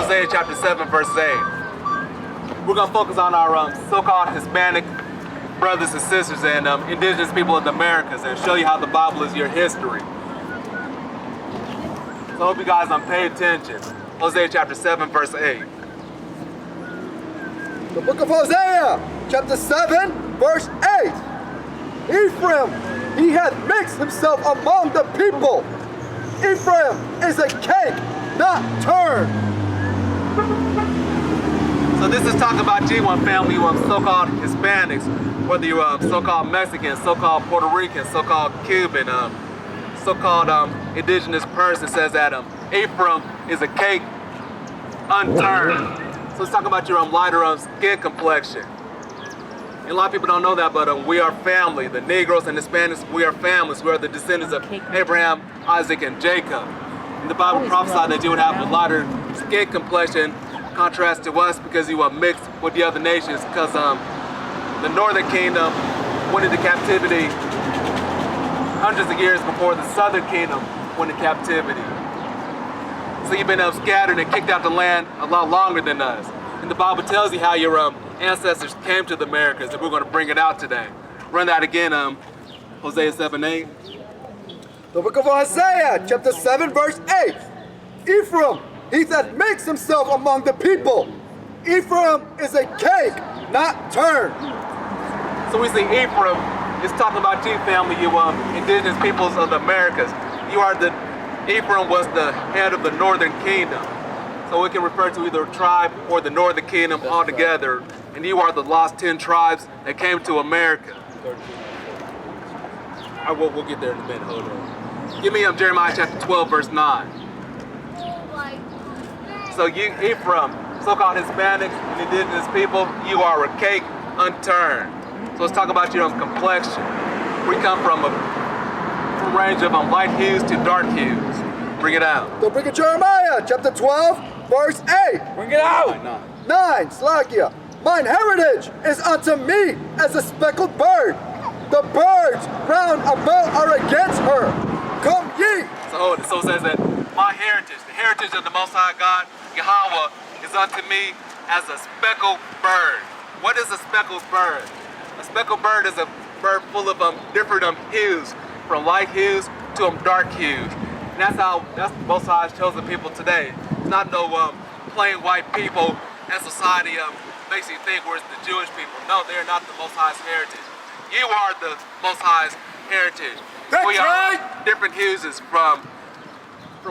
Hosea chapter 7, verse 8. We're going to focus on our so-called Hispanic brothers and sisters and indigenous people of the Americas and show you how the Bible is your history. So I hope you guys pay attention. Hosea chapter 7, verse 8. The book of Hosea, chapter 7, verse 8. Ephraim, he hath mixed himself among the people. Ephraim is a cake, not turned. So this is talking about G1 family, you so-called Hispanics, whether you're so-called Mexican, so-called Puerto Rican, so-called Cuban, so-called indigenous person says that Ephraim is a cake unturned. So let's talk about your lighter skin complexion. And a lot of people don't know that, but we are family. The Negroes and Hispanics, we are families. We are the descendants of Abraham, Isaac, and Jacob. And the Bible prophesied that you would have a lighter skin complexion, contrast to us, because you are mixed with the other nations, because the Northern Kingdom went into captivity hundreds of years before the Southern Kingdom went into captivity. So you've been scattered and kicked out the land a lot longer than us. And the Bible tells you how your ancestors came to the Americas, and we're going to bring it out today. Run that again, Hosea 7:8. The book of Hosea, chapter 7, verse 8. Ephraim, he that makes himself among the people. Ephraim is a cake, not turned. So we see Ephraim is talking about you, family, you indigenous peoples of the Americas. Ephraim was the head of the Northern Kingdom. So it can refer to either a tribe or the Northern Kingdom altogether. And you are the lost 10 tribes that came to America. We'll get there in a minute, hold on. Give me Jeremiah chapter 12, verse 9. So you, Ephraim, so-called Hispanics and indigenous people, you are a cake unturned. So let's talk about your complexion. We come from a range of light hues to dark hues. Bring it out. The book of Jeremiah, chapter 12, verse 8. Bring it out. 9, Slakia. Mine heritage is unto me as a speckled bird. The birds round about are against her. Come ye. So it says that my heritage, the heritage of the Most High God, Yahweh, is unto me as a speckled bird. What is a speckled bird? A speckled bird is a bird full of different hues, from light hues to dark hues. And that's the Most High's chosen people today. It's not no plain white people that society makes you think we're the Jewish people. No, they're not the Most High's heritage. You are the Most High's heritage. That's right. Different hues from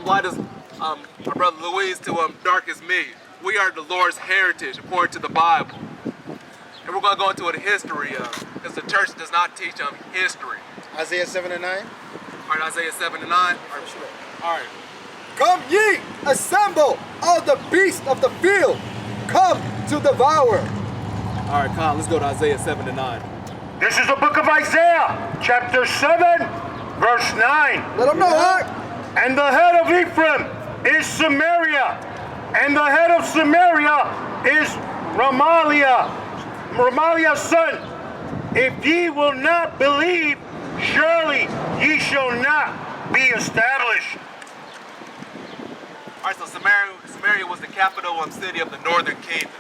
light as our brother Louise to dark as me. We are the Lord's heritage according to the Bible. And we're going to go into the history because the church does not teach history. Isaiah 7 and 9. All right, Isaiah 7 and 9. All right. Come ye, assemble all the beasts of the field. Come to devour. All right, Con, let's go to Isaiah 7 and 9. This is the book of Isaiah, chapter 7, verse 9. Let them know, Art. And the head of Ephraim is Samaria, and the head of Samaria is Ramaliah's son. If ye will not believe, surely ye shall not be established. All right, so Samaria was the capital city of the Northern Kingdom.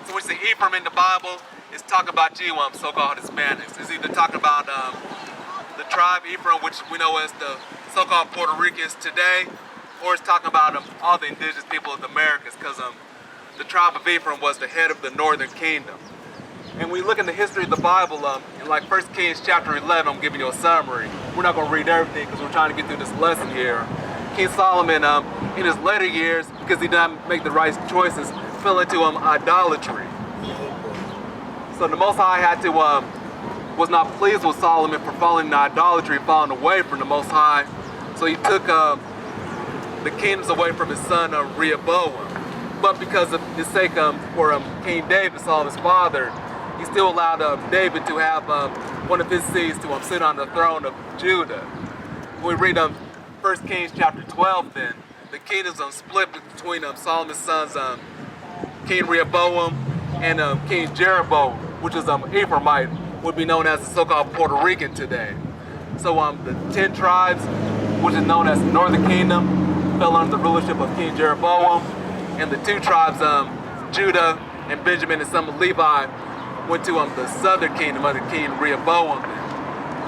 So we see Ephraim in the Bible is talking about G1, so-called Hispanics. It's either talking about the tribe Ephraim, which we know as the so-called Puerto Ricans today, or it's talking about all the indigenous people of the Americas, because the tribe of Ephraim was the head of the Northern Kingdom. And we look in the history of the Bible, in like 1 Kings chapter 11, I'm giving you a summary. We're not going to read everything because we're trying to get through this lesson here. King Solomon, in his later years, because he didn't make the right choices, fell into idolatry. So the Most High was not pleased with Solomon for falling into idolatry, falling away from the Most High. So he took the kingdoms away from his son Rehoboam. But because of his sake for King David, Solomon's father, he still allowed David to have one of his seeds to sit on the throne of Judah. When we read 1 Kings chapter 12, then the kingdoms split between Solomon's sons, King Rehoboam and King Jeroboam, which is Ephraimite, would be known as the so-called Puerto Rican today. So the 10 tribes, which is known as the Northern Kingdom, fell under the rulership of King Jeroboam. and the two tribes, Judah and Benjamin and some of Levi, went to the southern kingdom under King Rehoboam.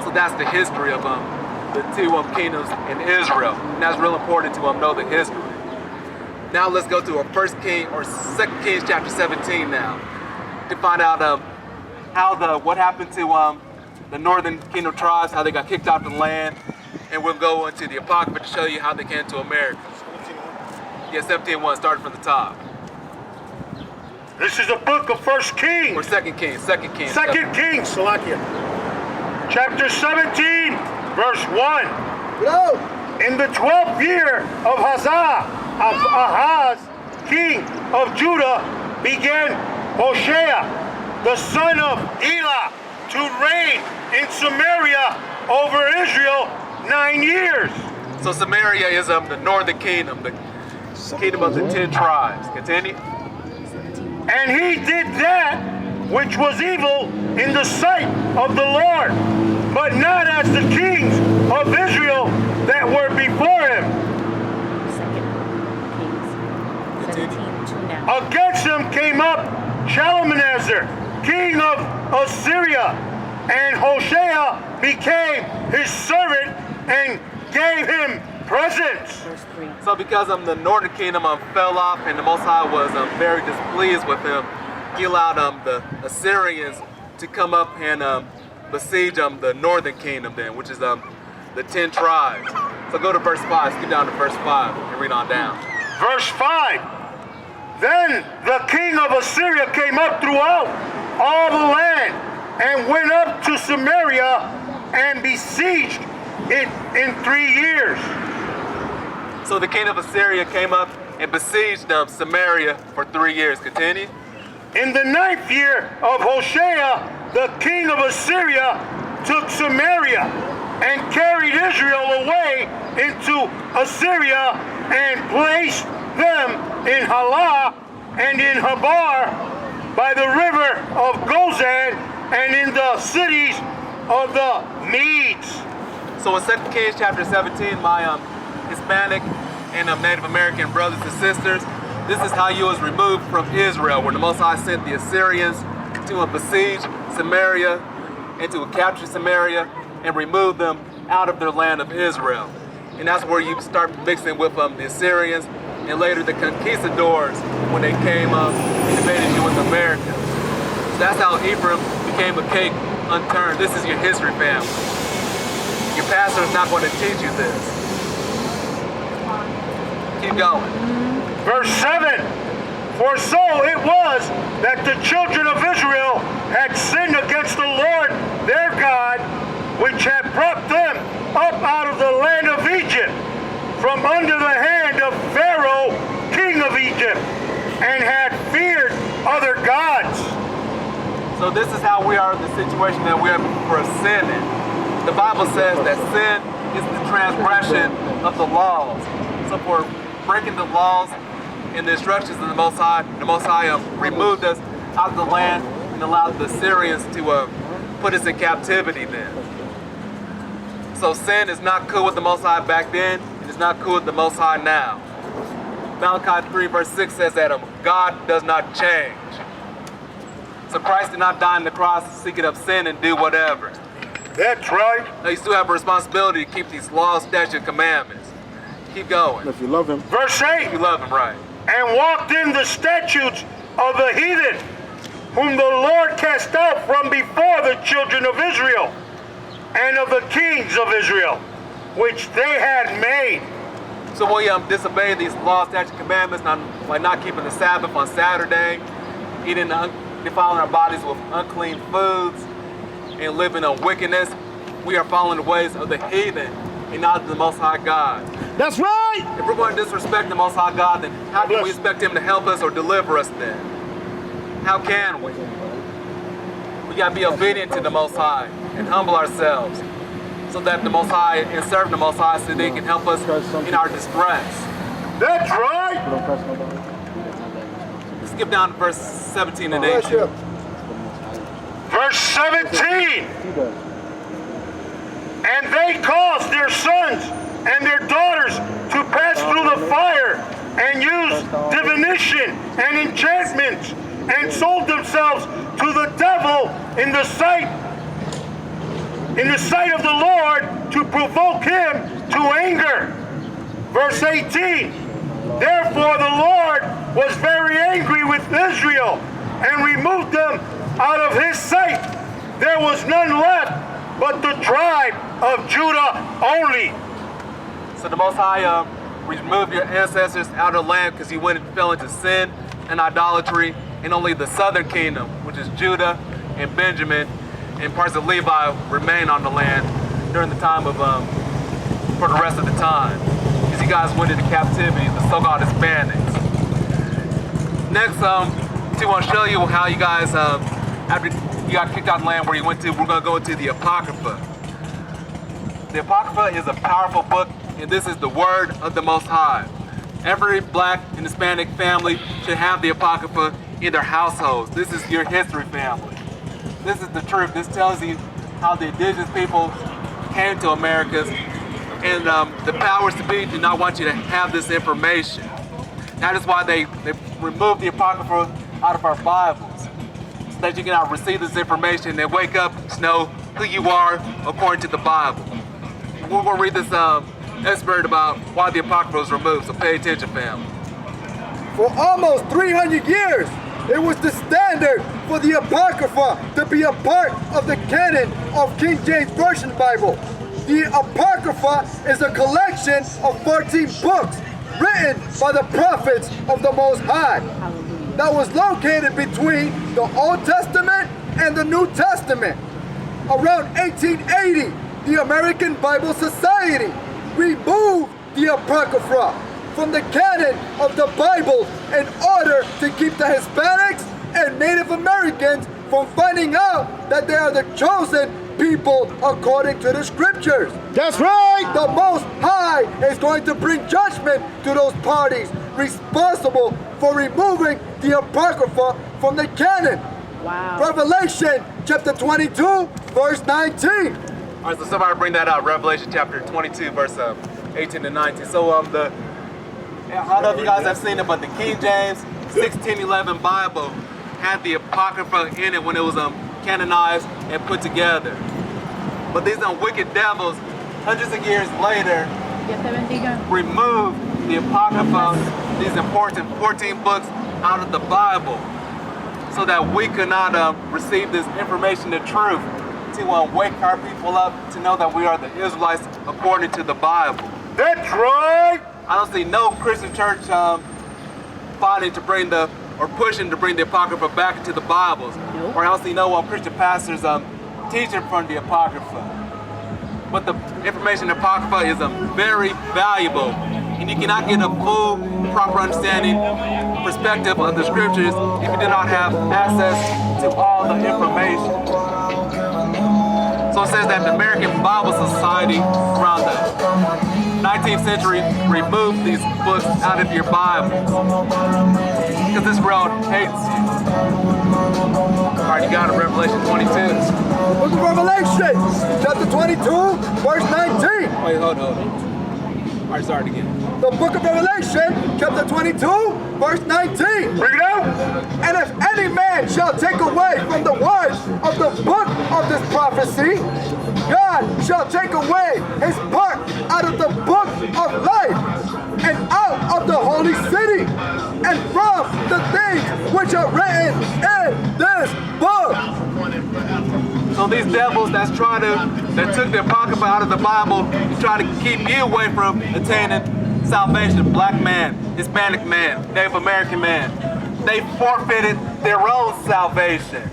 So that's the history of the two kingdoms in Israel. And that's real important to know the history. Now let's go to our 1 King or 2 Kings chapter 17 now to find out what happened to the northern kingdom tribes, how they got kicked out the land, and we'll go into the Apocrypha to show you how they came to America. Yeah, 17:1, starting from the top. This is the book of 1 Kings. Or 2 Kings, 2 Kings. 2 Kings, Salakia. Chapter 17, verse 1. Go! In the 12th year of Ahaz, king of Judah, began Hoshea, the son of Elah, to reign in Samaria over Israel 9 years. So Samaria is the northern kingdom, the kingdom of the 10 tribes. Continue. And he did that which was evil in the sight of the Lord, but not as the kings of Israel that were before him. 2 Kings 17:2 now. Against him came up Shalmaneser, king of Assyria, and Hoshea became his servant and gave him presents. Verse 3. So because the northern kingdom fell off and the Most High was very displeased with him, he allowed the Assyrians to come up and besiege the northern kingdom then, which is the 10 tribes. So go to verse 5, skip down to verse 5 and read on down. Verse 5. Then the king of Assyria came up throughout all the land and went up to Samaria and besieged it in 3 years. So the king of Assyria came up and besieged Samaria for 3 years. Continue. In the 9th year of Hoshea, the king of Assyria took Samaria and carried Israel away into Assyria and placed them in Halah and in Habar by the river of Gozan and in the cities of the Medes. So in 2 Kings chapter 17, my Hispanic and Native American brothers and sisters, this is how you was removed from Israel, where the Most High sent the Assyrians to besiege Samaria and to capture Samaria and remove them out of their land of Israel. And that's where you start mixing with the Assyrians and later the conquistadors when they came and invaded you in America. So that's how Ephraim became a cake unturned. This is your history, family. Your pastor is not going to teach you this. Keep going. Verse 7. For so it was that the children of Israel had sinned against the Lord their God, which had brought them up out of the land of Egypt, from under the hand of Pharaoh, king of Egypt, and had feared other gods. So this is how we are in the situation that we are for sinning. The Bible says that sin is the transgression of the laws. So for breaking the laws and the instructions of the Most High removed us out of the land and allowed the Syrians to put us in captivity then. So sin is not cool with the Most High back then, and it's not cool with the Most High now. Malachi 3 verse 6 says that God does not change. So Christ did not die on the cross seeking up sin and do whatever. That's right. Now you still have a responsibility to keep these laws, statutes, commandments. Keep going. If you love him. Verse 8. You love him, right? And walked in the statutes of the heathen, whom the Lord cast out from before the children of Israel, and of the kings of Israel, which they had made. So we disobey these laws, statutes, commandments, like not keeping the Sabbath on Saturday, eating, defiling our bodies with unclean foods, and living in wickedness. We are following the ways of the heathen and not the Most High God. That's right! If we're going to disrespect the Most High God, then how can we expect Him to help us or deliver us then? How can we? We got to be obedient to the Most High and humble ourselves so that the Most High and serve the Most High so they can help us in our distress. That's right. Skip down to verse 17 and 18. Verse 17. And they caused their sons and their daughters to pass through the fire and used divination and enchantment, and sold themselves to the devil in the sight of the Lord to provoke him to anger. Verse 18, therefore the Lord was very angry with Israel and removed them out of his sight. There was none left but the tribe of Judah only. So the Most High removed your ancestors out of the land because you went and fell into sin and idolatry, and only the southern kingdom, which is Judah and Benjamin and parts of Levi, remain on the land during the time of for the rest of the time, because you guys went into captivity, the so-called Hispanics. Next, I want to show you how you guys, after you got kicked out of the land where you went to, we're going to go into the Apocrypha. The Apocrypha is a powerful book, and this is the word of the Most High. Every black and Hispanic family should have the Apocrypha in their households. This is your history family. This is the truth. This tells you how the indigenous people came to Americas, and the powers to be do not want you to have this information. That is why they removed the Apocrypha out of our Bibles, so that you cannot receive this information and wake up to know who you are according to the Bible. We're going to read this expert about why the Apocrypha was removed, so pay attention, family. For almost 300 years, it was the standard for the Apocrypha to be a part of the canon of King James Version Bible. The Apocrypha is a collection of 14 books written by the prophets of the Most High that was located between the Old Testament and the New Testament. Around 1880, the American Bible Society removed the Apocrypha from the canon of the Bible in order to keep the Hispanics and Native Americans from finding out that they are the chosen people according to the scriptures. That's right! The Most High is going to bring judgment to those parties responsible for removing the Apocrypha from the canon. Wow. Revelation chapter 22, verse 19. All right, so somebody bring that out. Revelation chapter 22, verse 18 to 19. So I don't know if you guys have seen it, but the King James 1611 Bible had the Apocrypha in it when it was canonized and put together. But these wicked devils, hundreds of years later, Dios te bendiga. removed the Apocrypha, these important 14 books, out of the Bible, so that we could not receive this information, the truth, to wake our people up to know that we are the Israelites according to the Bible. That's right! I don't see no Christian church fighting to bring or pushing to bring the Apocrypha back into the Bibles. Nope. Or I don't see no Christian pastors teaching from the Apocrypha. But the information in the Apocrypha is very valuable, and you cannot get a full, proper understanding, perspective of the scriptures if you do not have access to all the information. So it says that the American Bible Society around the 19th century removed these books out of your Bible because this world hates you. All right, you got it, Revelation 22. Book of Revelation, chapter 22, verse 19. Wait, hold on. All right, start again. The book of Revelation, chapter 22, verse 19. Bring it out! And if any man shall take away from the words of the book of this prophecy, God shall take away his part out of the book of life, and out of the holy city, and from the things which are written in this book. So these devils that took the Apocrypha out of the Bible to try to keep you away from attaining salvation, black man, Hispanic man, Native American man, they forfeited their own salvation.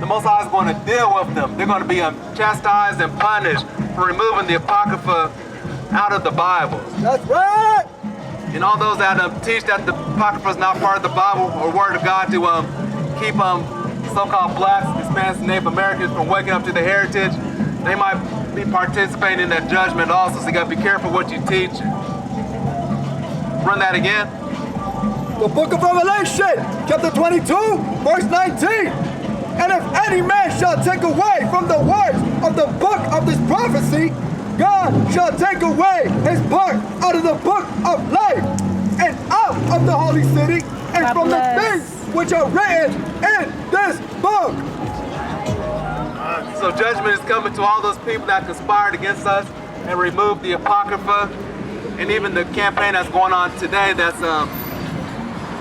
The Most High is going to deal with them. They're going to be chastised and punished for removing the Apocrypha out of the Bible. That's right. And all those that teach that the Apocrypha is not part of the Bible or Word of God to keep so-called blacks, Hispanics, and Native Americans from waking up to the heritage, they might be participating in that judgment also, so you got to be careful what you teach. Run that again. The book of Revelation, chapter 22, verse 19. And if any man shall take away from the words of the book of this prophecy, God shall take away his part out of the book of life, and out of the holy city and God from bless. the things which are written in this book. So judgment is coming to all those people that conspired against us and removed the Apocrypha, and even the campaign that's going on today that's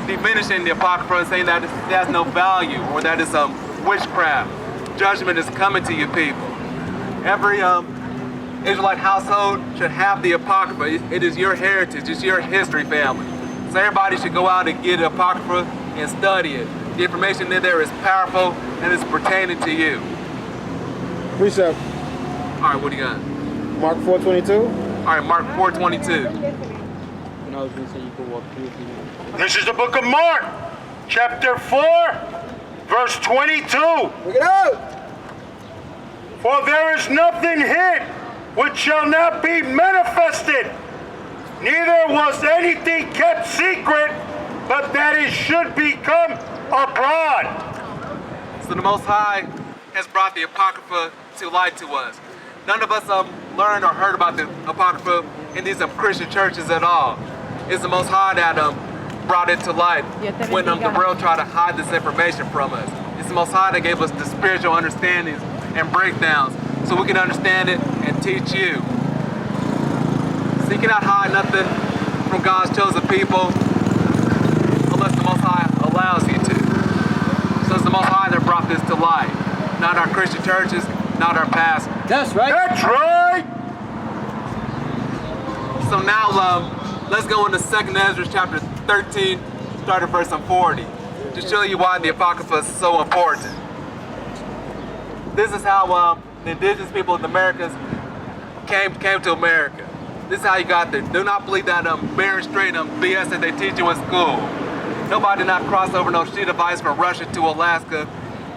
diminishing the Apocrypha and saying that it has no value or that it's witchcraft. Judgment is coming to you people. Every Israelite household should have the Apocrypha. It is your heritage, it's your history, family. So everybody should go out and get the Apocrypha and study it. The information in there is powerful and it's pertaining to you. Precept. All right, what do you got? Mark 4:22. All right, Mark 4:22. And I was going to say you could walk through if you want. This is the book of Mark, chapter 4, verse 22. Look it out. For there is nothing hid which shall not be manifested, neither was anything kept secret, but that it should become abroad. So the Most High has brought the Apocrypha to light to us. None of us learned or heard about the Apocrypha in these Christian churches at all. It's the Most High that brought it to light when the world tried to hide this information from us. It's the Most High that gave us the spiritual understandings and breakdowns so we can understand it and teach you. So you cannot hide nothing from God's chosen people unless the Most High allows you to. So it's the Most High that brought this to light, not our Christian churches, not our pastors. That's right. That's right. So now let's go into 2 Ezra chapter 13, start at verse 40, to show you why the Apocrypha is so important. This is how the indigenous people of the Americas came to America. This is how you got there. Do not believe that barren straight BS that they teach you in school. Nobody did not cross over no sheet of ice from Russia to Alaska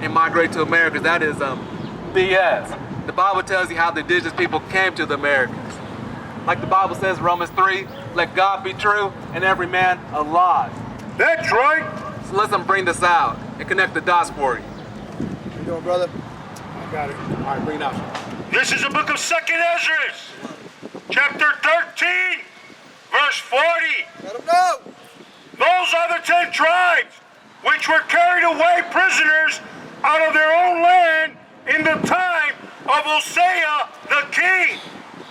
and migrate to America. That is BS. The Bible tells you how the indigenous people came to the Americas. Like the Bible says in Romans 3, let God be true and every man a lie. That's right. So let's bring this out and connect the dots for you. How you doing, brother? I got it. All right, bring it out. This is the book of 2 Ezra, chapter 13, verse 40. Let them know. Those are the 10 tribes which were carried away prisoners out of their own land in the time of Hosea the king,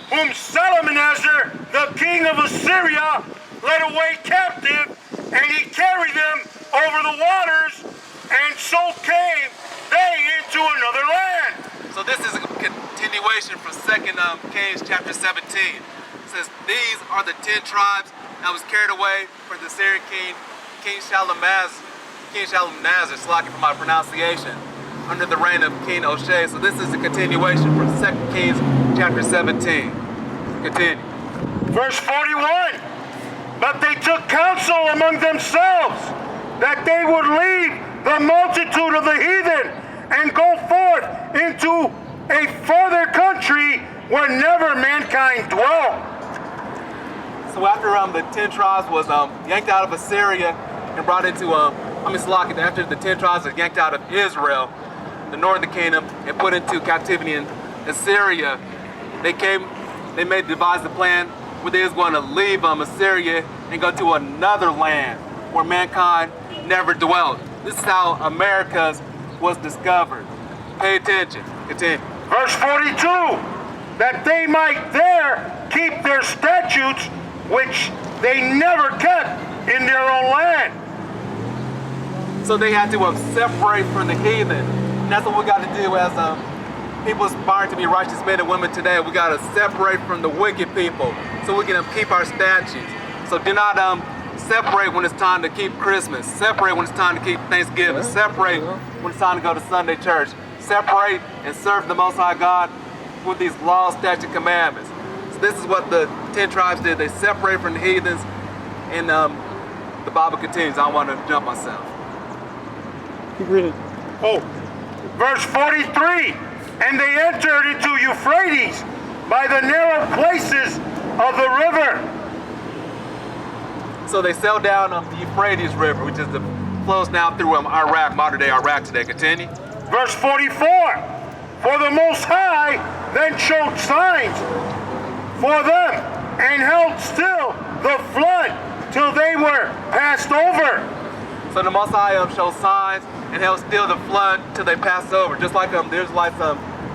whom Salmanaser, the king of Assyria, led away captive, and he carried them over the waters, and so came they into another land. So this is a continuation from 2 Kings chapter 17. It says, these are the 10 tribes that was carried away from the Syrian king, King Shalmaneser, slacking for my pronunciation, under the reign of King O'Shea. So this is a continuation from 2 Kings chapter 17. Continue. Verse 41, but they took counsel among themselves that they would leave the multitude of the heathen and go forth into a further country where never mankind dwelt. So after the 10 tribes was yanked out of Assyria and brought into, after the 10 tribes were yanked out of Israel, the northern kingdom, and put into captivity in Assyria, they devised a plan where they was going to leave Assyria and go to another land where mankind never dwelt. This is how Americas was discovered. Pay attention. Continue. Verse 42, that they might there keep their statutes, which they never kept in their own land. So they had to separate from the heathen. And that's what we got to do as people aspiring to be righteous men and women today. We got to separate from the wicked people so we can keep our statutes. So do not separate when it's time to keep Christmas. Separate when it's time to keep Thanksgiving. Separate when it's time to go to Sunday church. Separate and serve the Most High God with these laws, statutes, commandments. So this is what the 10 tribes did. They separated from the heathens, and the Bible continues. I don't want to jump myself. Keep reading. Oh, verse 43, and they entered into Euphrates by the narrow places of the river. So they sailed down the Euphrates River, which flows now through Iraq, modern day Iraq today. Continue. Verse 44, for the Most High then showed signs for them and held still the flood till they were passed over. So the Most High shows signs and he'll still the flood till they pass over. Just like the Israelites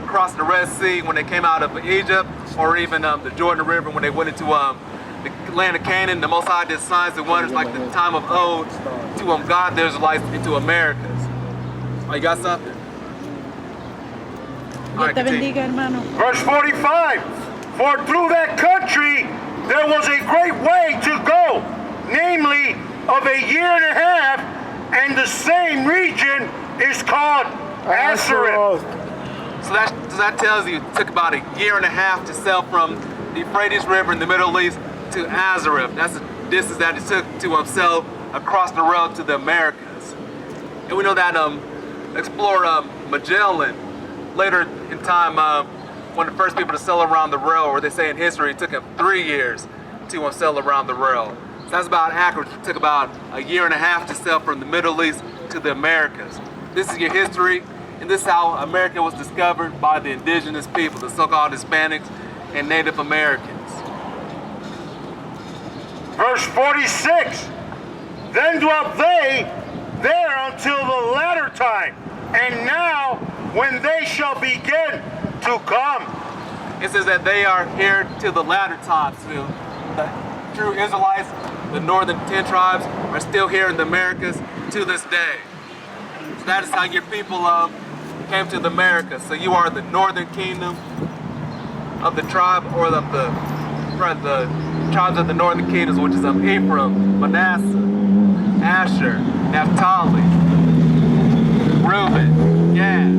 crossed the Red Sea when they came out of Egypt, or even the Jordan River when they went into the land of Canaan. The Most High did signs and wonders like the time of old to God the Israelites into Americas. Oh, you got something? All right, Dios te continue. bendiga, hermano. Verse 45, for through that country there was a great way to go, namely of a year and a half, and the same region is called Azareth. So that tells you it took about a year and a half to sail from the Euphrates River in the Middle East to Azareth. That's the distance that it took to sail across the road to the Americas. And we know that explorer Magellan, later in time, one of the first people to sail around the world, or they say in history, it took him 3 years to sail around the world. So that's about accurate. It took about a year and a half to sail from the Middle East to the Americas. This is your history, and this is how America was discovered by the indigenous people, the so-called Hispanics and Native Americans. Verse 46, then dwelt they there until the latter time, and now when they shall begin to come. It says that they are here till the latter times. So the true Israelites, the northern 10 tribes, are still here in the Americas to this day. So that is how your people came to the Americas. So you are the northern kingdom of the tribe, or of the tribes of the northern kingdoms, which is Ephraim, Manasseh, Asher, Naphtali, Reuben, Gad.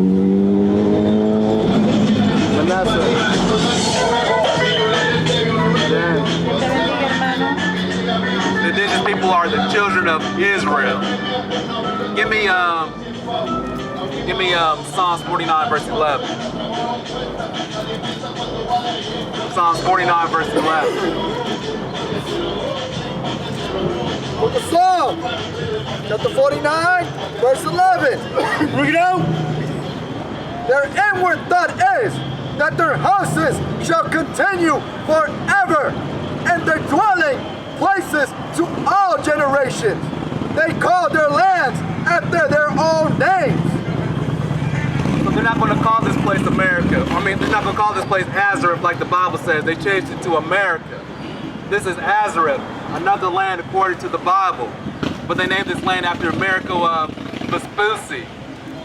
Manasseh. Dios te bendiga, hermano. The indigenous people are the children of Israel. Give me Psalms 49 verse 11. Psalms 49 verse 11. Book of Psalms, chapter 49, verse 11. Bring it out. Their inward thought is that their houses shall continue forever, and their dwelling places to all generations. They call their lands after their own names. So they're not going to call this place America. I mean, they're not going to call this place Azareth like the Bible says. They changed it to America. This is Azareth, another land according to the Bible. But they named this land after America Vespucci,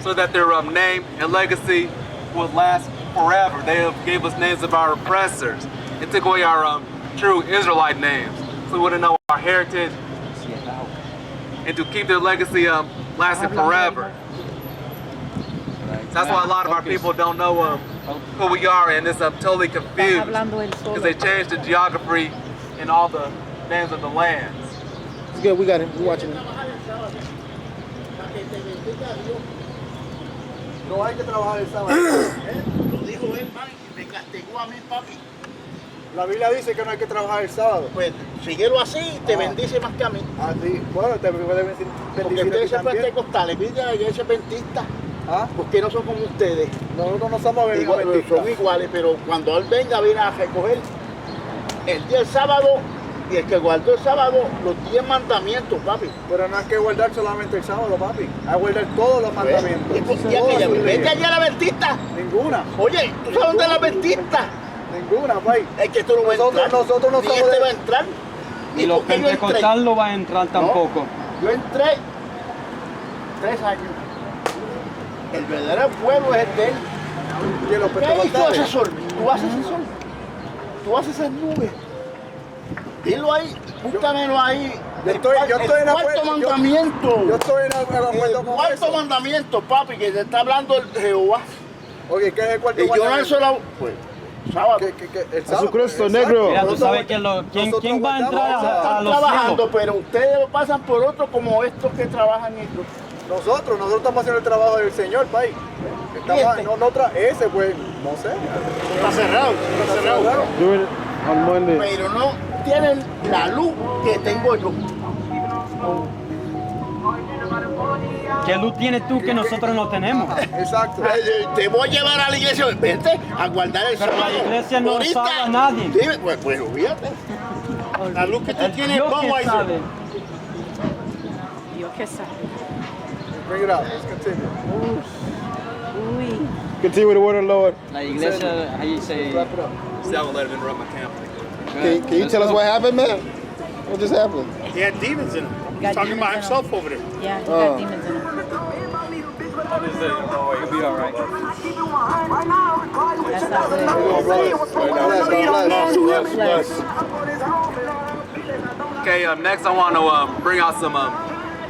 so that their name and legacy will last forever. They gave us names of our oppressors. It took away our true Israelite names, so we wouldn't know our heritage, and to keep their legacy lasting forever. That's why a lot of our people don't know who we are, and it's totally confused because they changed the geography and all the names of the lands. It's good. We got it. We're watching it. No hay que trabajar el sábado. Lo dijo él, man, y me castigó a mí, papi. La Biblia dice que no hay que trabajar el sábado. Pues síguelo así, te bendice más que a mí. Así, bueno, te puede Porque bendecir a ustedes ti son también. pentecostales, ¿viste? La iglesia adventista. ¿Ah? Porque no son como ustedes. Nosotros no somos Igual, adventistas. son iguales, pero cuando él venga, viene a recoger el día del sábado, y el que guardó el sábado, los 10 mandamientos, papi. Pero no hay que guardar solamente el sábado, papi. Hay que guardar todos los mandamientos. Y aquella, Todos. vete allá a la adventista. Ninguna. Oye, ¿tú sabes dónde es la adventista? Ninguna, papi. Es que tú no vas a entrar. Nosotros no Ni somos este de- va a entrar. Y los por qué yo entré? pentecostales no van a entrar tampoco. Yo entré 3 años. El verdadero pueblo es el de él. Que los ¿Qué hizo pentecostales. ese sol? Tú haces ese sol. Tú haces esas nubes. Dilo ahí, búscamelo ahí. Yo estoy en el cuarto acuerdo, mandamiento. Yo estoy en acuerdo El con cuarto eso. mandamiento, papi, que te está hablando el Jehová. Oye, ¿qué es el cuarto Y yo no mandamiento? eso la. Pues, sábado. El sábado. Jesucristo, Exacto. negro. Mira, tú Nosotros- sabes que ¿quién va a entrar nosotros a Están los trabajando, cielos? pero ustedes lo pasan por otro como estos que trabajan en esto. Nosotros estamos haciendo el trabajo del Señor, país. ¿Y este? Ese, pues, no sé. Está cerrado, está cerrado. Do it on Monday. Pero no tienen la luz que tengo yo. ¿Qué luz tienes tú que nosotros no tenemos? Exacto. Te voy a llevar a la iglesia, vente a guardar el Pero la sábado. iglesia no Ahorita- salva a nadie. Sí, pues, fíjate. La luz que tú tienes es Yo que Budweiser. sabe. Yo qué sé. Bring it out. Let's continue. Uy. Continue with the word of the Lord. La iglesia, how you say? Wrap it up. See, I won't let him interrupt my camp. Can you tell us what happened, man? What just happened? He had demons in him. He's Got talking about demons in himself over there. Yeah, he got demons in him. You'll be all right. That's not good. Bless. Okay, next I want to bring out some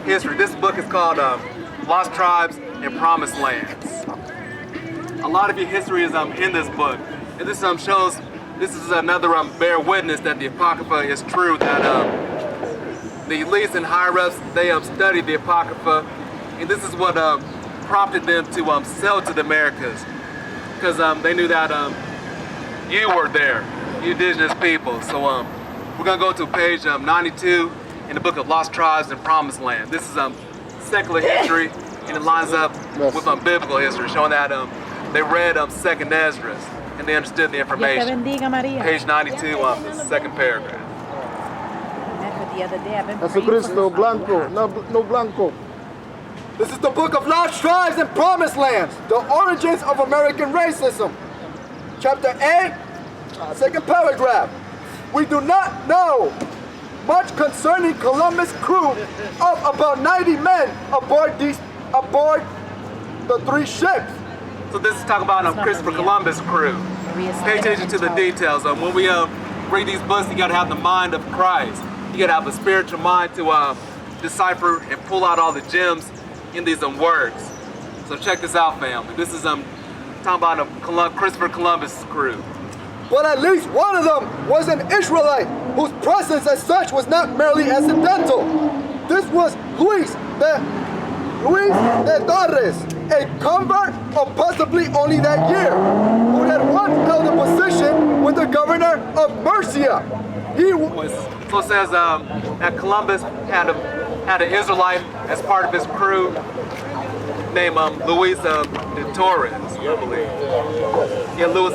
history. This book is called Lost Tribes and Promised Lands. A lot of your history is in this book. And this shows, this is another bear witness that the Apocrypha is true, that the elites and higher-ups, they studied the Apocrypha, and this is what prompted them to sell to the Americas, because they knew that you were there, you indigenous people. So we're gonna go to page 92 in the book of Lost Tribes and Promised Land. This is secular history, and it lines up with biblical history, showing that they read 2nd Esdras, and they understood the Dios te information. bendiga, María. Page 92, the second paragraph. The other day I've been praying for Jesucristo, this. blanco, no blanco. This is the book of Lost Tribes and Promised Lands, the origins of American racism. Chapter 8, second paragraph. We do not know much concerning Columbus' crew of about 90 men aboard the 3 ships. So this is talking about Christopher Columbus' crew. Pay attention to the details. When we read these books, you gotta have the mind of Christ. You gotta have a spiritual mind to decipher and pull out all the gems in these words. So check this out, family. This is talking about Christopher Columbus' crew. But at least one of them was an Israelite, whose presence as such was not merely accidental. This was Luis de Torres, a convert of possibly only that year, who had once held a position with the governor of Murcia. So it says that Columbus had an Israelite as part of his crew named Luis de Torres, I believe. Yeah, Luis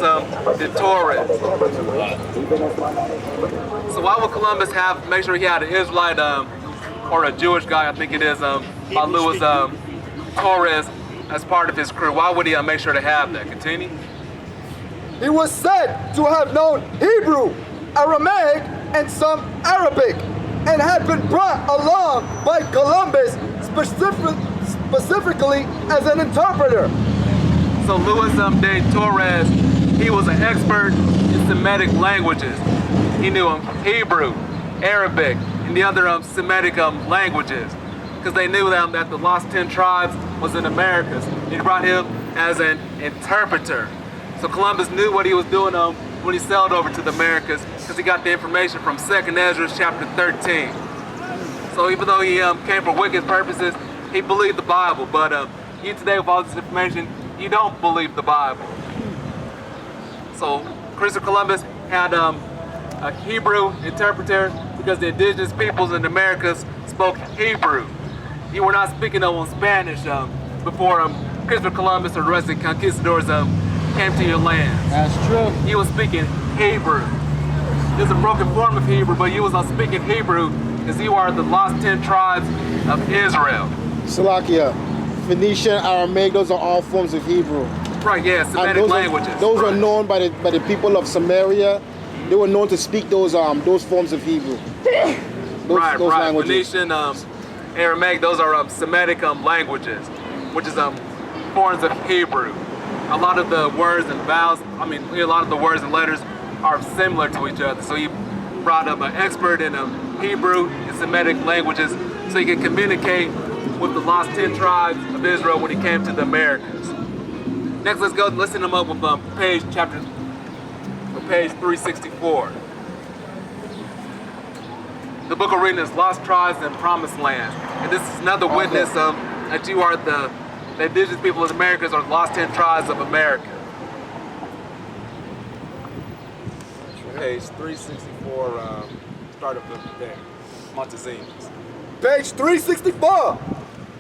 de Torres. So why would Columbus make sure he had an Israelite or a Jewish guy, I think it is, by Luis Torres as part of his crew? Why would he make sure to have that? Continue. He was said to have known Hebrew, Aramaic, and some Arabic, and had been brought along by Columbus specifically as an interpreter. So Luis de Torres, he was an expert in Semitic languages. He knew Hebrew, Arabic, and the other Semitic languages, because they knew that the lost 10 tribes was in Americas. He brought him as an interpreter. So Columbus knew what he was doing when he sailed over to the Americas, because he got the information from 2nd Esdras chapter 13. So even though he came for wicked purposes, he believed the Bible. But you today, with all this information, you don't believe the Bible. So Christopher Columbus had a Hebrew interpreter, because the indigenous peoples in the Americas spoke Hebrew. You were not speaking Spanish before Christopher Columbus or the rest of the conquistadors came to your land. That's true. He was speaking Hebrew. There's a broken form of Hebrew, but you was speaking Hebrew because you are the lost 10 tribes of Israel. Salakia, Phoenician, Aramaic, those are all forms of Hebrew. Right, yeah, And Semitic languages. Those right. were known by the people of Samaria. They were known to speak those forms of Hebrew. Those languages. Phoenician, Aramaic, those are Semitic languages, which is forms of Hebrew. A lot of the words and vowels, a lot of the words and letters are similar to each other. So he brought up an expert in Hebrew and Semitic languages so he could communicate with the lost 10 tribes of Israel when he came to the Americas. Next, let's go listen him up with page 364. The book of reading is Lost Tribes and Promised Lands. And this is another witness that you are the indigenous people of the Americas, or the lost 10 tribes of America. Page 364, start of the day. Montesinos. Page 364.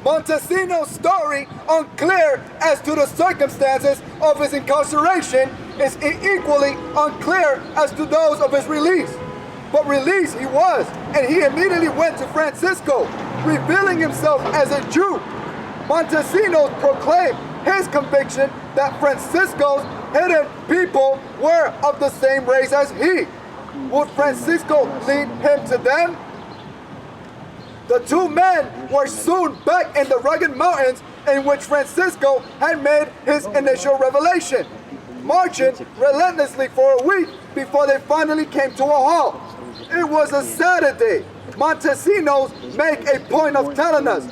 Montesino's story, unclear as to the circumstances of his incarceration, is equally unclear as to those of his release. but released he was, and he immediately went to Francisco, revealing himself as a Jew. Montesinos proclaimed his conviction that Francisco's hidden people were of the same race as he. Would Francisco lead him to them? The two men were soon back in the rugged mountains in which Francisco had made his initial revelation, marching relentlessly for a week before they finally came to a halt. It was a Saturday. Montesinos make a point of telling us,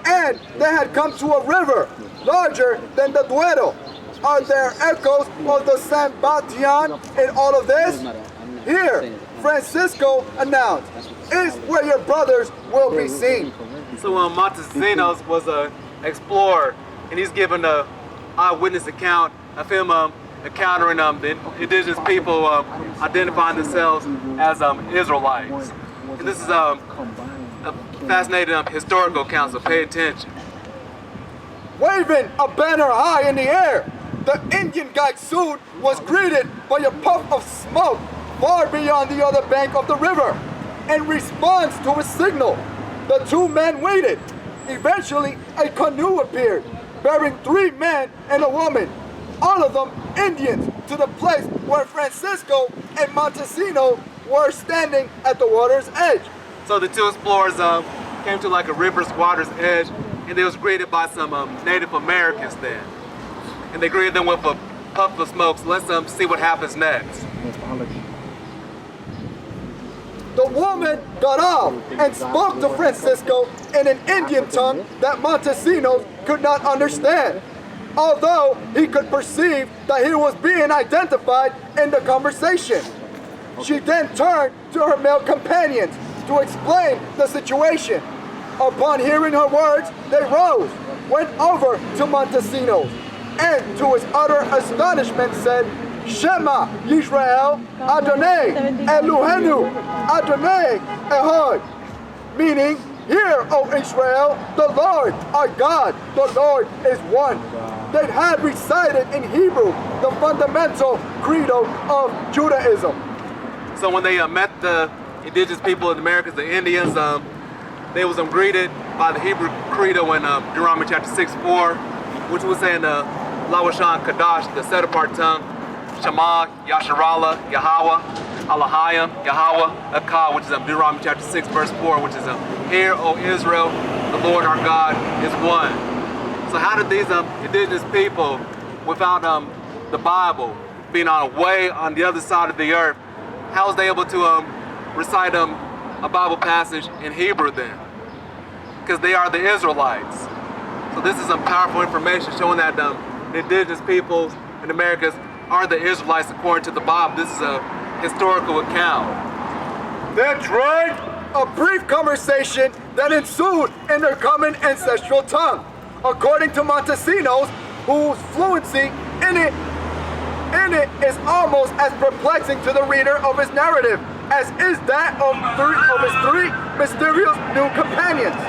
and they had come to a river larger than the Duero. Are there echoes of the San Batian in all of this? Here, Francisco announced, is where your brothers will be seen. So Montesinos was an explorer, and he's given an eyewitness account of him encountering the indigenous people identifying themselves as Israelites. And this is a fascinating historical account, so pay attention. Waving a banner high in the air, the Indian guide soon was greeted by a puff of smoke far beyond the other bank of the river. In response to his signal, the two men waited. Eventually, a canoe appeared, bearing 3 men and a woman, all of them Indians, to the place where Francisco and Montesinos were standing at the water's edge. So the two explorers came to like a river's water's edge, and they was greeted by some Native Americans there. And they greeted them with a puff of smoke, so let's see what happens next. The woman got off and spoke to Francisco in an Indian tongue that Montesinos could not understand, although he could perceive that he was being identified in the conversation. She then turned to her male companions to explain the situation. Upon hearing her words, they rose, went over to Montesinos, and to his utter astonishment said, Shema Yisrael Adonai Elohenu Adonai Ehad, meaning, Hear, O Israel, the Lord our God, the Lord is one. They had recited in Hebrew the fundamental credo of Judaism. So when they met the indigenous people in the Americas, the Indians, they was greeted by the Hebrew credo in Deuteronomy chapter 6:4, which was saying Lawashan Kadash, the set apart tongue, Shema, Yasharallah, Yahweh, Alahayim, Yahweh, Akkad, which is Deuteronomy chapter 6, verse 4, which is Hear, O Israel, the Lord our God is one. So how did these indigenous people, without the Bible, being on a way on the other side of the earth, how was they able to recite a Bible passage in Hebrew then? Because they are the Israelites. So this is some powerful information showing that the indigenous peoples in the Americas are the Israelites according to the Bible. This is a historical account. That's right. A brief conversation that ensued in their common ancestral tongue. According to Montesinos, whose fluency in it is almost as perplexing to the reader of his narrative as is that of his 3 mysterious new companions.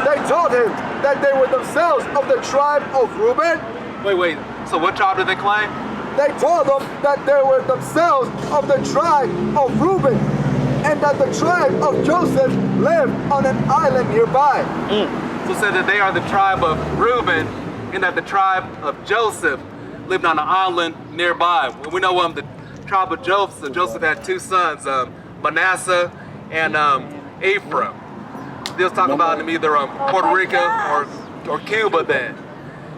They told him that they were themselves of the tribe of Reuben. Wait, so what tribe did they claim? They told them that they were themselves of the tribe of Reuben, and that the tribe of Joseph lived on an island nearby. So said that they are the tribe of Reuben, and that the tribe of Joseph lived on an island nearby. We know the tribe of Joseph had 2 sons, Manasseh and Ephraim. They'll talk about them either Puerto Rico or Cuba then.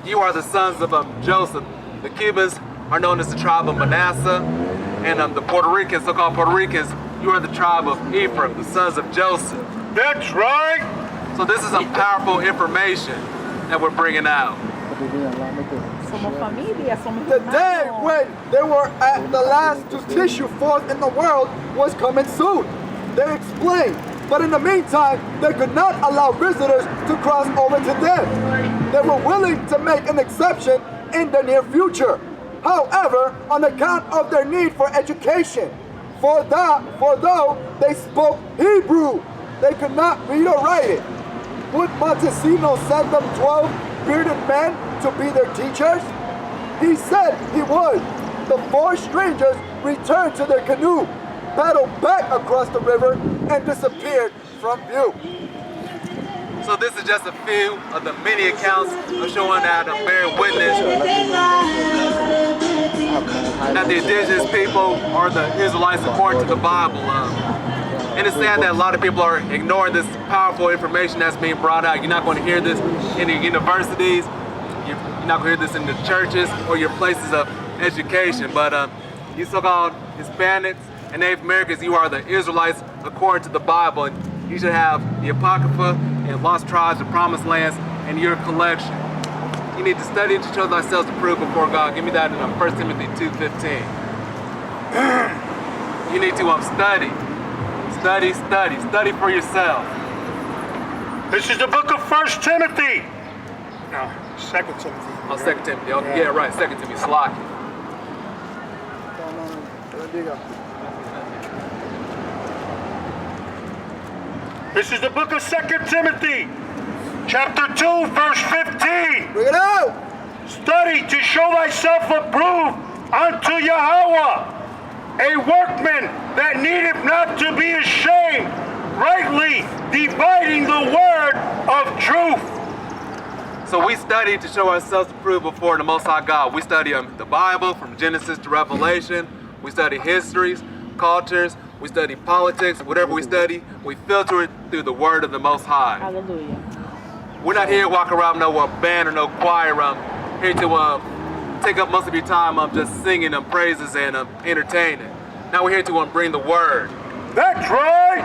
You are the sons of Joseph. The Cubans are known as the tribe of Manasseh, and the Puerto Ricans, so-called Puerto Ricans, you are the tribe of Ephraim, the sons of Joseph. That's right. So this is some powerful information that we're bringing out. Somos familia, somos The day hermanos. when they were at the last to issue forth in the world was coming soon. They explained, but in the meantime, they could not allow visitors to cross over to them. They were willing to make an exception in the near future. However, on account of their need for education, for though they spoke Hebrew, they could not read or write it. Would Montesinos send them 12 bearded men to be their teachers? He said he would. The 4 strangers returned to their canoe, paddled back across the river and disappeared from view. So this is just a few of the many accounts of showing that bearing witness that the indigenous people are the Israelites according to the Bible. And it's sad that a lot of people are ignoring this powerful information that's being brought out. You're not going to hear this in the universities. You're not going to hear this in the churches or your places of education. But you so-called Hispanics and Native Americans, you are the Israelites according to the Bible. And you should have the Apocrypha and Lost Tribes and Promised Lands in your collection. You need to study to show thyself approved before God. Give me that in 1 Timothy 2:15. You need to study. Study for yourself. This is the book of 1 Timothy. No, 2 Timothy. Oh, 2 Timothy. Okay. Yeah, right. 2 Timothy. Salaki. This is the book of 2 Timothy, chapter 2, verse 15. Bring it out! Study to show thyself approved unto Yahweh, a workman that needeth not to be ashamed, rightly dividing the word of truth. So we study to show ourselves approved before the Most High God. We study the Bible from Genesis to Revelation. We study histories, cultures. We study politics. Whatever we study, we filter it through the word of the Most High. Hallelujah. We're not here walking around no band or no choir. Here to take up most of your time just singing praises and entertaining. Now we're here to bring the word. That's right.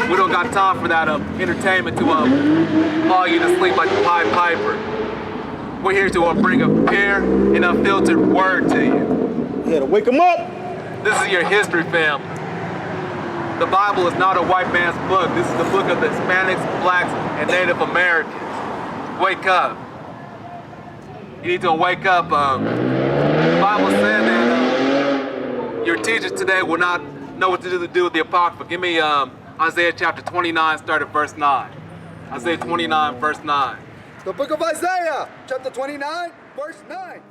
We don't got time for that entertainment to lull you to sleep like the Pied Piper. We're here to bring a pure and unfiltered word to you. You gotta wake them up. This is your history, fam. The Bible is not a white man's book. This is the book of the Hispanics, Blacks, and Native Americans. Wake up. You need to wake up. The Bible said that your teachers today will not know what to do with the Apocrypha. Give me Isaiah chapter 29, start at verse 9. Isaiah 29, verse 9. The book of Isaiah, chapter 29, verse 9.